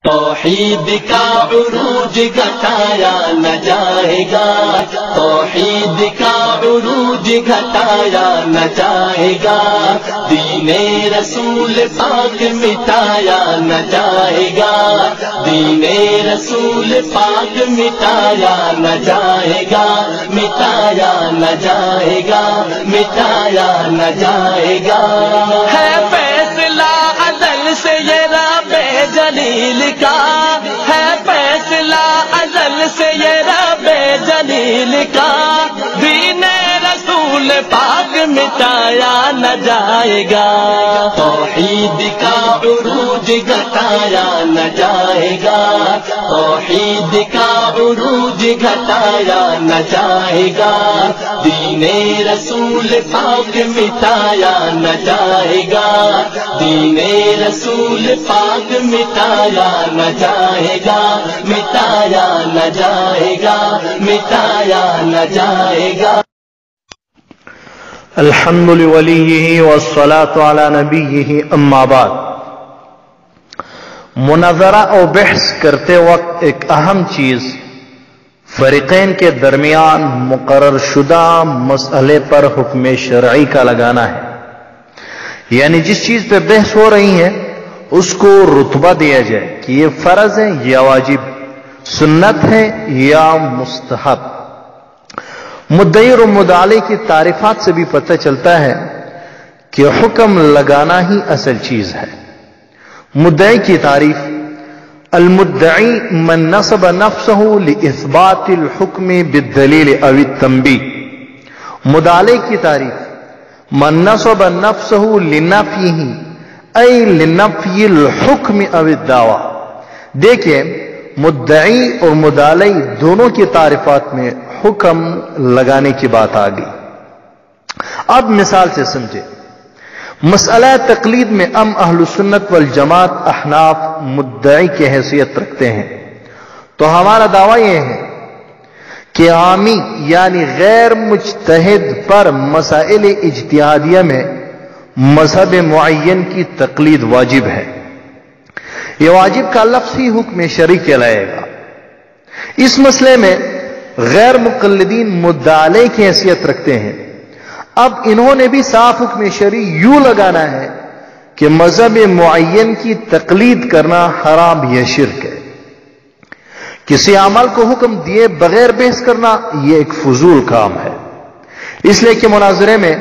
توحید کا عروج گھٹایا نہ جائے گا، توحید کا عروج گھٹایا نہ جائے گا، دین رسول پاک مٹایا نہ جائے گا، دین رسول پاک مٹایا نہ جائے گا، مٹایا نہ جائے گا، مٹایا نہ جائے گا۔ ہے فیصلہ عدل سے یہ رب جلیل کا، ہے فیصلہ ازل سے یہ رب جلیل کا، دین رسول پاک مٹایا نہ جائے گا، توحید کا عروج گھٹایا نہ جائے گا، توحید کا عروج گھٹایا نہ جائے گا، دین رسول پاک مٹایا نہ جائے گا، دین رسول پاک مٹایا نہ جائے گا، مٹایا نہ جائے گا، مٹایا نہ جائے گا۔ الحمد لولیہ والصلاة علی نبیہ، اما بعد۔ مناظرہ اور بحث کرتے وقت ایک اہم چیز فریقین کے درمیان مقرر شدہ مسئلے پر حکم شرعی کا لگانا ہے، یعنی جس چیز پہ بحث ہو رہی ہے اس کو رتبہ دیا جائے کہ یہ فرض ہے یا واجب، سنت ہے یا مستحب۔ مدعی اور مدعی کی تعریفات سے بھی پتہ چلتا ہے کہ حکم لگانا ہی اصل چیز ہے۔ مدعی کی تعریف: المدعی من نصب نفسه لإثبات الحکم بالدلیل او التنبیہ۔ مدعی کی تعریف: من نصب نفسه لنفیہ ای لنفی الحکم او الدعوی۔ دیکھیں، مدعی اور مدعی دونوں کی تعریفات میں حکم لگانے کی بات آ گئی۔ اب مثال سے سمجھے، مسئلہ تقلید میں اہل سنت والجماعت احناف مدعی کی حیثیت رکھتے ہیں، تو ہمارا دعویٰ یہ ہے کہ عامی یعنی غیر مجتہد پر مسائل اجتہادیہ میں مذہب معین کی تقلید واجب ہے۔ یہ واجب کا لفظی حکم شرعی کہلائے گا۔ اس مسئلے میں غیر مقلدین مدعی کی حیثیت رکھتے ہیں۔ اب انہوں نے بھی صاف حکم شرعی یوں لگانا ہے کہ مذہب معین کی تقلید کرنا حرام یا شرک ہے۔ کسی عمل کو حکم دیے بغیر بحث کرنا یہ ایک فضول کام ہے، اس لیے کہ مناظرے میں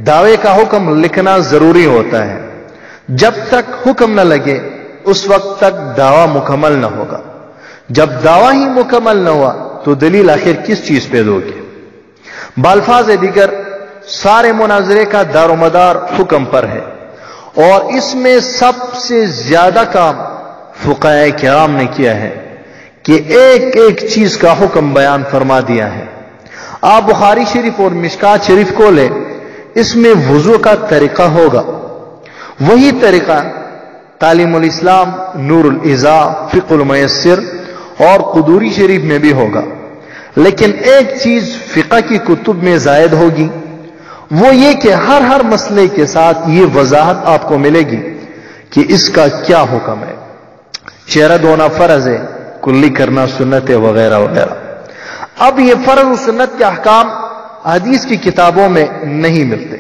دعوے کا حکم لکھنا ضروری ہوتا ہے۔ جب تک حکم نہ لگے اس وقت تک دعویٰ مکمل نہ ہوگا۔ جب دعویٰ ہی مکمل نہ ہوا تو دلیل آخر کس چیز پہ دو گے؟ بالفاظ دیگر سارے مناظرے کا دار و مدار حکم پر ہے، اور اس میں سب سے زیادہ کام فقہاء کرام نے کیا ہے کہ ایک ایک چیز کا حکم بیان فرما دیا ہے۔ آپ بخاری شریف اور مشکات شریف کو لیں، اس میں وضو کا طریقہ ہوگا، وہی طریقہ تعلیم الاسلام، نور الاضاء، فقہ المیسر اور قدوری شریف میں بھی ہوگا، لیکن ایک چیز فقہ کی کتب میں زائد ہوگی، وہ یہ کہ ہر مسئلے کے ساتھ یہ وضاحت آپ کو ملے گی کہ اس کا کیا حکم ہے۔ چہرہ دھونا فرض ہے، کلی کرنا سنت ہے، وغیرہ وغیرہ۔ اب یہ فرض و سنت کے احکام حدیث کی کتابوں میں نہیں ملتے،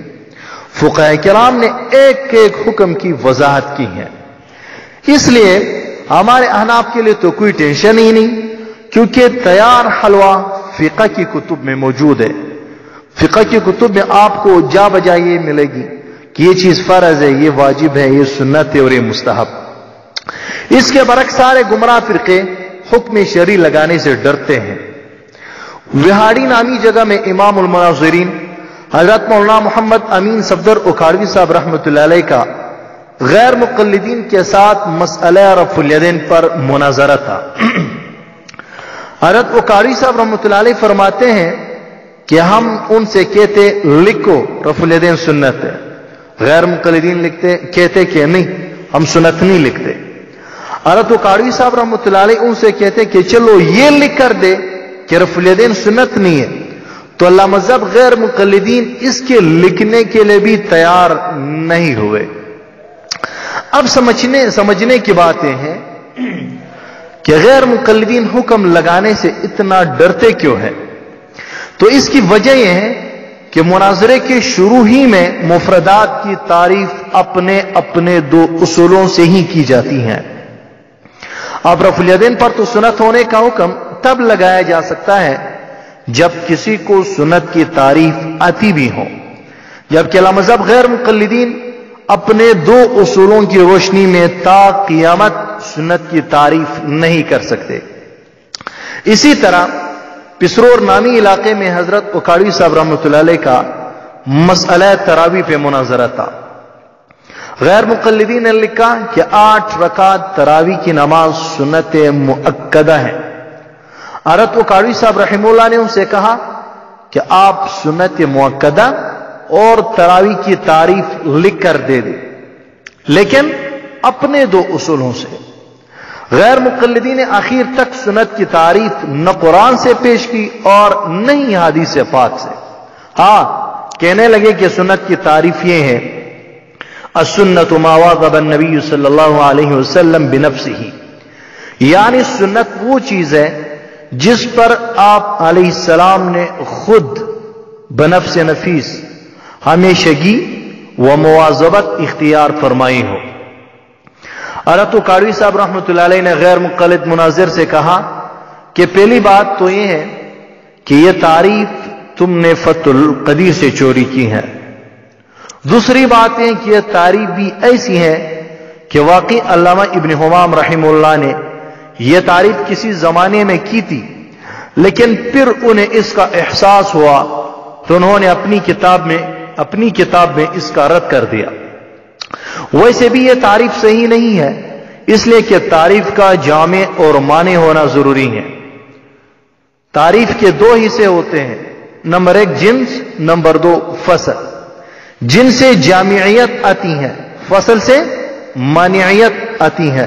فقہاء کرام نے ایک ایک حکم کی وضاحت کی ہے۔ اس لیے ہمارے احناف کے لیے تو کوئی ٹینشن ہی نہیں، کیونکہ تیار حلوہ فقہ کی کتب میں موجود ہے۔ فقہ کی کتب میں آپ کو جا بجا یہ ملے گی کہ یہ چیز فرض ہے، یہ واجب ہے، یہ سنت ہے اور یہ مستحب۔ اس کے برعکس سارے گمراہ فرقے حکم شرعی لگانے سے ڈرتے ہیں۔ وہاڑی نامی جگہ میں امام المناظرین حضرت مولانا محمد امین صفدر اکھاڑوی صاحب رحمۃ اللہ علیہ کا غیر مقلدین کے ساتھ مسئلہ رفع الیدین پر مناظرہ تھا۔ حضرت اکھاڑوی صاحب رحمۃ اللہ علیہ فرماتے ہیں کہ ہم ان سے کہتے لکھو رفع الیدین سنت ہے، غیر مقلدین کہتے کہ نہیں، ہم سنت نہیں لکھتے۔ حضرت اکھاڑوی صاحب رحمۃ اللہ علیہ ان سے کہتے کہ چلو یہ لکھ کر دے کہ رفع الیدین سنت نہیں ہے، تو اللہ مذہب غیر مقلدین اس کے لکھنے کے لیے بھی تیار نہیں ہوئے۔ اب سمجھنے کی باتیں ہیں کہ غیر مقلدین حکم لگانے سے اتنا ڈرتے کیوں ہے؟ تو اس کی وجہ یہ ہے کہ مناظرے کے شروع ہی میں مفردات کی تعریف اپنے اپنے دو اصولوں سے ہی کی جاتی ہیں۔ اب رفع الیدین پر تو سنت ہونے کا حکم تب لگایا جا سکتا ہے جب کسی کو سنت کی تعریف آتی بھی ہو، جبکہ لامذہب غیر مقلدین اپنے دو اصولوں کی روشنی میں تا قیامت سنت کی تعریف نہیں کر سکتے۔ اسی طرح پسرور نامی علاقے میں حضرت اکاڑوی صاحب رحمۃ اللہ علیہ کا مسئلہ تراویح پہ مناظرہ تھا۔ غیر مقلدین نے لکھا کہ 8 رکعت تراویح کی نماز سنت مؤکدہ ہے۔ حضرت اکاڑوی صاحب رحمہ اللہ نے ان سے کہا کہ آپ سنت مؤکدہ اور تراویح کی تعریف لکھ کر دے دیں، لیکن اپنے دو اصولوں سے۔ غیر مقلدین نے آخر تک سنت کی تعریف نہ قرآن سے پیش کی اور نہ ہی حدیث پاک سے۔ ہاں، کہنے لگے کہ سنت کی تعریف یہ ہے السنت ما واظب النبی صلی اللہ علیہ وسلم بنفسہ، یعنی سنت وہ چیز ہے جس پر آپ علیہ السلام نے خود بنفس نفیس ہمیشگی و مواظبت اختیار فرمائی ہو۔ حضرت اکاڑوی صاحب رحمۃ اللہ علیہ نے غیر مقلد مناظر سے کہا کہ پہلی بات تو یہ ہے کہ یہ تعریف تم نے فتح القدیر سے چوری کی ہے۔ دوسری بات یہ کہ یہ تعریف بھی ایسی ہے کہ واقعی علامہ ابن حمام رحمہ اللہ نے یہ تعریف کسی زمانے میں کی تھی، لیکن پھر انہیں اس کا احساس ہوا تو انہوں نے اپنی کتاب میں اس کا رد کر دیا۔ ویسے بھی یہ تعریف صحیح نہیں ہے، اس لیے کہ تعریف کا جامع اور معنی ہونا ضروری ہے۔ تعریف کے 2 حصے ہوتے ہیں، نمبر 1 جنس، نمبر 2 فصل۔ جنس سے جامعیت آتی ہے، فصل سے مانعیت آتی ہے،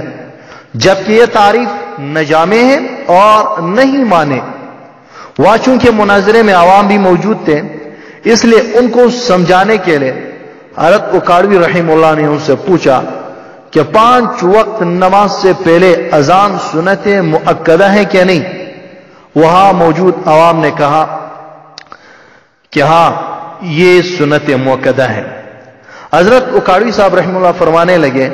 جبکہ یہ تعریف نہ جامع ہے اور نہ ہی معنی۔ وہاں چونکہ مناظرے میں عوام بھی موجود تھے، اس لیے ان کو سمجھانے کے لیے حضرت اکاڑوی رحمہ اللہ نے ان سے پوچھا کہ 5 وقت نماز سے پہلے اذان سنت مؤکدہ ہے کہ نہیں؟ وہاں موجود عوام نے کہا کہ ہاں یہ سنت مؤکدہ ہے۔ حضرت اکاڑوی صاحب رحمہ اللہ فرمانے لگے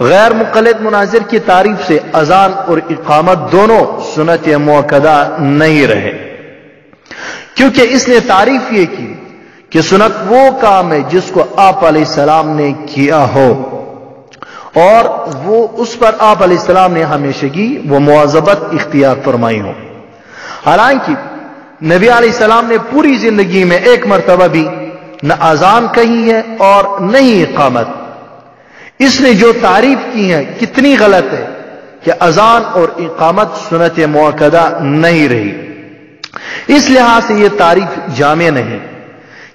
غیر مقلد مناظر کی تعریف سے اذان اور اقامت دونوں سنت مؤکدہ نہیں رہے، کیونکہ اس نے تعریف یہ کی کہ سنت وہ کام ہے جس کو آپ علیہ السلام نے کیا ہو اور وہ اس پر آپ علیہ السلام نے ہمیشگی وہ مواظبت اختیار فرمائی ہو۔ حالانکہ نبی علیہ السلام نے پوری زندگی میں ایک مرتبہ بھی نہ اذان کہی ہے اور نہ ہی اقامت۔ اس نے جو تعریف کی ہے کتنی غلط ہے کہ اذان اور اقامت سنت مؤکدہ نہیں رہی۔ اس لحاظ سے یہ تعریف جامع نہیں،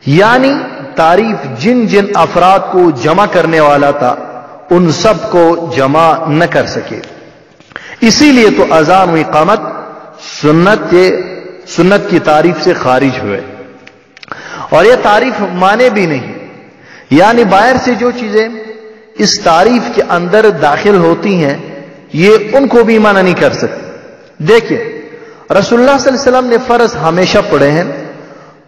یعنی تعریف جن جن افراد کو جمع کرنے والا تھا ان سب کو جمع نہ کر سکے، اسی لیے تو اذان و اقامت سنت کی تعریف سے خارج ہوئے۔ اور یہ تعریف مانے بھی نہیں، یعنی باہر سے جو چیزیں اس تعریف کے اندر داخل ہوتی ہیں یہ ان کو بھی مانا نہیں کر سکتے۔ دیکھیں، رسول اللہ صلی اللہ علیہ وسلم نے فرض ہمیشہ پڑھے ہیں،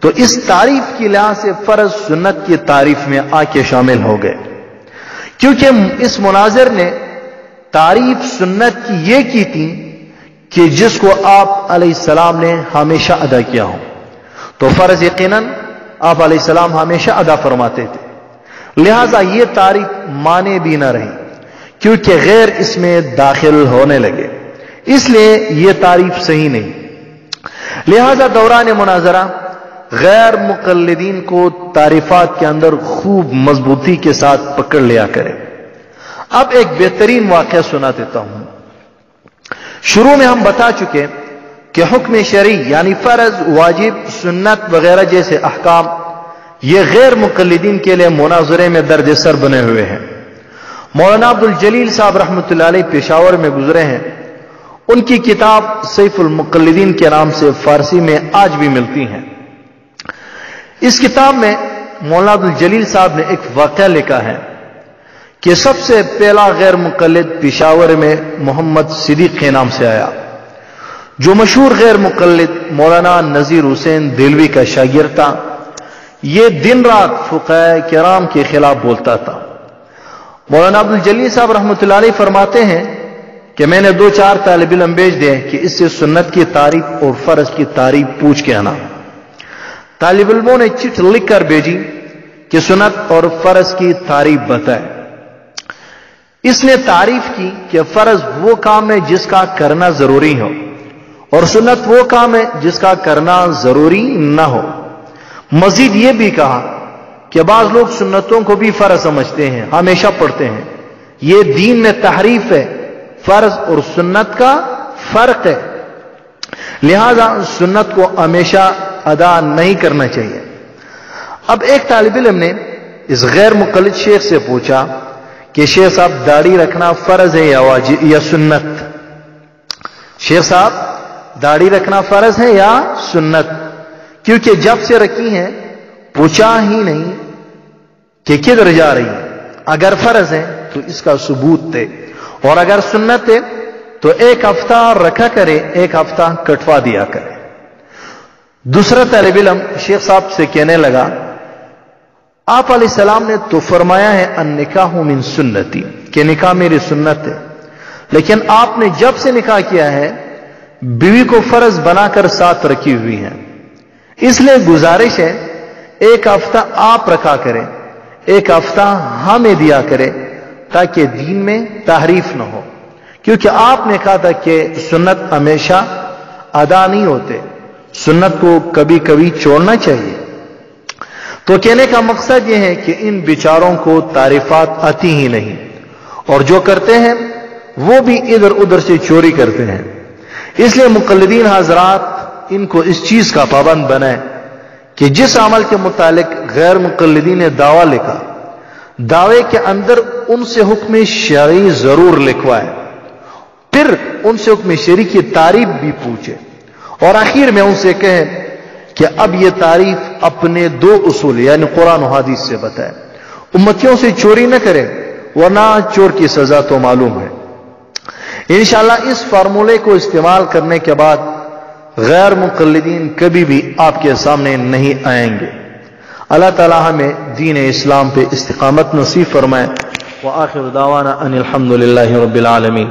تو اس تعریف کی لحاظ سے فرض سنت کی تعریف میں آ کے شامل ہو گئے، کیونکہ اس مناظر نے تعریف سنت کی یہ کی تھی کہ جس کو آپ علیہ السلام نے ہمیشہ ادا کیا ہو، تو فرض یقیناً آپ علیہ السلام ہمیشہ ادا فرماتے تھے، لہذا یہ تعریف مانے بھی نہ رہی کیونکہ غیر اس میں داخل ہونے لگے، اس لیے یہ تعریف صحیح نہیں۔ لہذا دوران مناظرہ غیر مقلدین کو تعریفات کے اندر خوب مضبوطی کے ساتھ پکڑ لیا کرے۔ اب ایک بہترین واقعہ سنا دیتا ہوں۔ شروع میں ہم بتا چکے کہ حکم شرعی یعنی فرض، واجب، سنت وغیرہ جیسے احکام یہ غیر مقلدین کے لیے مناظرے میں درد سر بنے ہوئے ہیں۔ مولانا عبد الجلیل صاحب رحمۃ اللہ علیہ پشاور میں گزرے ہیں، ان کی کتاب سیف المقلدین کے نام سے فارسی میں آج بھی ملتی ہیں۔ اس کتاب میں مولانا عبد الجلیل صاحب نے ایک واقعہ لکھا ہے کہ سب سے پہلا غیر مقلد پشاور میں محمد صدیق کے نام سے آیا، جو مشہور غیر مقلد مولانا نذیر حسین دہلوی کا شاگرد تھا۔ یہ دن رات فقہاء کرام کے خلاف بولتا تھا۔ مولانا عبدالجلیل صاحب رحمۃ اللہ علیہ فرماتے ہیں کہ میں نے 2-4 طالب علم بھیج دیے کہ اس سے سنت کی تعریف اور فرض کی تعریف پوچھ کے آنا۔ طالب علموں نے چٹھ لکھ کر بھیجی کہ سنت اور فرض کی تعریف بتائے۔ اس نے تعریف کی کہ فرض وہ کام ہے جس کا کرنا ضروری ہو، اور سنت وہ کام ہے جس کا کرنا ضروری نہ ہو۔ مزید یہ بھی کہا کہ بعض لوگ سنتوں کو بھی فرض سمجھتے ہیں، ہمیشہ پڑھتے ہیں۔ یہ دین میں تحریف ہے، فرض اور سنت کا فرق ہے، لہذا سنت کو ہمیشہ ادا نہیں کرنا چاہیے۔ اب ایک طالب علم نے اس غیر مقلد شیخ سے پوچھا کہ شیخ صاحب داڑھی رکھنا فرض ہے یا واجب یا سنت؟ شیخ صاحب داڑھی رکھنا فرض ہے یا سنت؟ کیونکہ جب سے رکھی ہیں پوچھا ہی نہیں کہ کدھر جا رہی ہے۔ اگر فرض ہے تو اس کا ثبوت دے، اور اگر سنت ہے تو 1 ہفتہ رکھا کرے، 1 ہفتہ کٹوا دیا کرے۔ دوسرا طالب علم شیخ صاحب سے کہنے لگا، آپ علیہ السلام نے تو فرمایا ہے النکاح من سنتی، کہ نکاح میری سنت ہے، لیکن آپ نے جب سے نکاح کیا ہے بیوی کو فرض بنا کر ساتھ رکھی ہوئی ہیں، اس لیے گزارش ہے 1 ہفتہ آپ رکھا کریں، 1 ہفتہ ہمیں دیا کرے، تاکہ دین میں تحریف نہ ہو۔ کیونکہ آپ نے کہا تھا کہ سنت ہمیشہ ادا نہیں ہوتے، سنت کو کبھی کبھی چھوڑنا چاہیے۔ تو کہنے کا مقصد یہ ہے کہ ان بیچاروں کو تعریفات آتی ہی نہیں، اور جو کرتے ہیں وہ بھی ادھر ادھر سے چوری کرتے ہیں۔ اس لیے مقلدین حضرات ان کو اس چیز کا پابند بنائیں کہ جس عمل کے متعلق غیر مقلدین نے دعویٰ لکھا، دعوے کے اندر ان سے حکم شرعی ضرور لکھوائے، پھر ان سے حکم شرعی کی تعریف بھی پوچھے، اور آخر میں ان سے کہیں کہ اب یہ تعریف اپنے 2 اصول یعنی قرآن و حدیث سے بتائے۔ امتیوں سے چوری نہ کریں، ورنہ چور کی سزا تو معلوم ہے۔ انشاءاللہ اس فارمولے کو استعمال کرنے کے بعد غیر مقلدین کبھی بھی آپ کے سامنے نہیں آئیں گے۔ اللہ تعالی ہمیں دین اسلام پہ استقامت نصیب فرمائے۔ وآخر دعوانا ان الحمد للہ رب العالمین۔